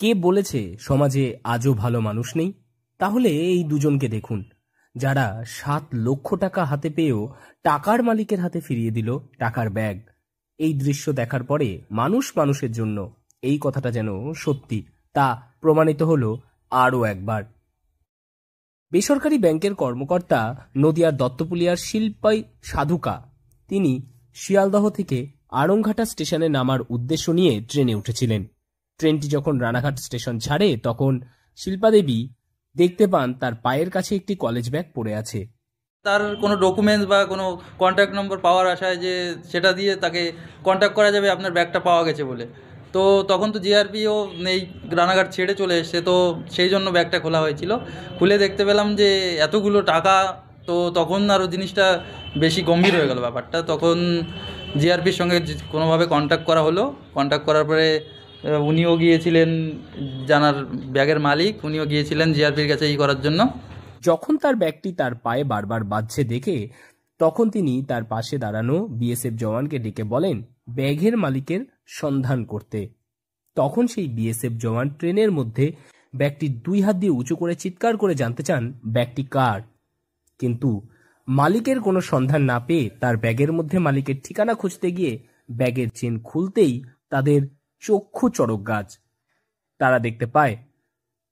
কে বলেছে সমাজে আজও ভালো মানুষ নেই? তাহলে এই দুজনকে দেখুন, যারা 7 লক্ষ টাকা হাতে পেয়েও টাকার মালিকের হাতে ফিরিয়ে দিল টাকার ব্যাগ। এই দৃশ্য দেখার পরে মানুষ মানুষের জন্য এই কথাটা যেন সত্যি তা প্রমাণিত হলো আরও একবার। বেসরকারি ব্যাংকের কর্মকর্তা নদিয়ার দত্তপুলিয়ার শিল্পাই সাধুকা, তিনি শিয়ালদহ থেকে আড়ংঘাটা স্টেশনে নামার উদ্দেশ্য নিয়ে ট্রেনে উঠেছিলেন। ট্রেনটি যখন রানাঘাট স্টেশন ছাড়ে তখন শিল্পা দেবী দেখতে পান তার পায়ের কাছে একটি কলেজ ব্যাগ পড়ে আছে। তার কোনো ডকুমেন্টস বা কোনো কন্ট্যাক্ট নম্বর পাওয়ার আশায় যে সেটা দিয়ে তাকে কন্ট্যাক্ট করা যাবে আপনার ব্যাগটা পাওয়া গেছে বলে, তো তখন তো জিআরপিও নেই, রানাঘাট ছেড়ে চলে এসছে, তো সেই জন্য ব্যাগটা খোলা হয়েছিল। খুলে দেখতে পেলাম যে এতগুলো টাকা, তো তখন আরও জিনিসটা বেশি গম্ভীর হয়ে গেল ব্যাপারটা। তখন জিআরপির সঙ্গে কোনোভাবে কন্ট্যাক্ট করা হলো। কন্ট্যাক্ট করার পরে উনিও গিয়েছিলেন, জানার ব্যাগের মালিক, উনিও গিয়েছিলেন জিআরপির কাছে করার জন্য। যখন তার ব্যাগটি তার পায়ে বারবার বাজছে দেখে তখন তিনি তার পাশে দাঁড়ানো বিএসএফ জওয়ানকে ডেকে বলেন ব্যাগের মালিকের সন্ধান করতে। তখন সেই বিএসএফ জওয়ান ট্রেনের মধ্যে ব্যাগটি 2 হাত দিয়ে উঁচু করে চিৎকার করে জানতে চান ব্যাগটি কার। কিন্তু মালিকের কোনো সন্ধান না পেয়ে তার ব্যাগের মধ্যে মালিকের ঠিকানা খুঁজতে গিয়ে ব্যাগের চেন খুলতেই তাদের চক্ষু চড়ক গাছ। তারা দেখতে পায়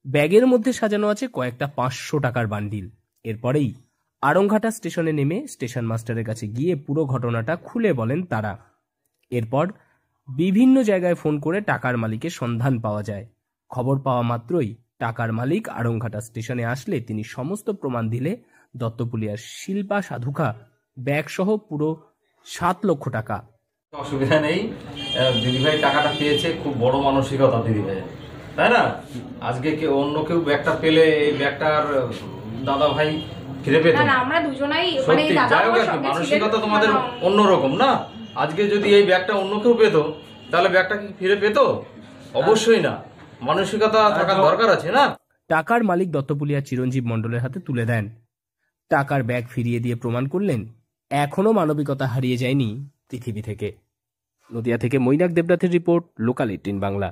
ব্যাগের মধ্যে সাজানো আছে কয়েকটা 500 টাকার বান্ডিল। এরপরেই আড়ংঘাটা স্টেশনে নেমে স্টেশন মাস্টারের কাছে গিয়ে পুরো ঘটনাটা খুলে বলেন তারা। এরপর বিভিন্ন জায়গায় ফোন করে টাকার মালিকের সন্ধান পাওয়া যায়। খবর পাওয়া মাত্রই টাকার মালিক আড়ংঘাটা স্টেশনে আসলে তিনি সমস্ত প্রমাণ দিলে দত্তপুলিয়ার শিল্পা সাধুকা ব্যাগ সহ পুরো 7 লক্ষ টাকা। অসুবিধা নেই, দিদিভাই টাকাটা পেয়েছে, খুব বড় মানসিকতা দিদিভাই, তাই না? আজকে অন্য কেউ ব্যাগটা পেলে এই ব্যাগটার দাদা ভাই ফিরে পেত না। আমরা দুজনাই মানে যাই হোক, মানসিকতা তোমাদের অন্যরকম না। আজকে যদি এই ব্যাগটা অন্য কেউ পেত তাহলে ব্যাগটা কি ফিরে পেত? অবশ্যই না। মানসিকতা থাকার দরকার আছে না। টাকার মালিক দত্তপুলিয়া চিরঞ্জীব মণ্ডলের হাতে তুলে দেন। টাকার ব্যাগ ফিরিয়ে দিয়ে প্রমাণ করলেন এখনো মানবিকতা হারিয়ে যায়নি পৃথিবী থেকে। নদিয়া থেকে মৈনাক দেবনাথের রিপোর্ট, লোকাল 18 বাংলা।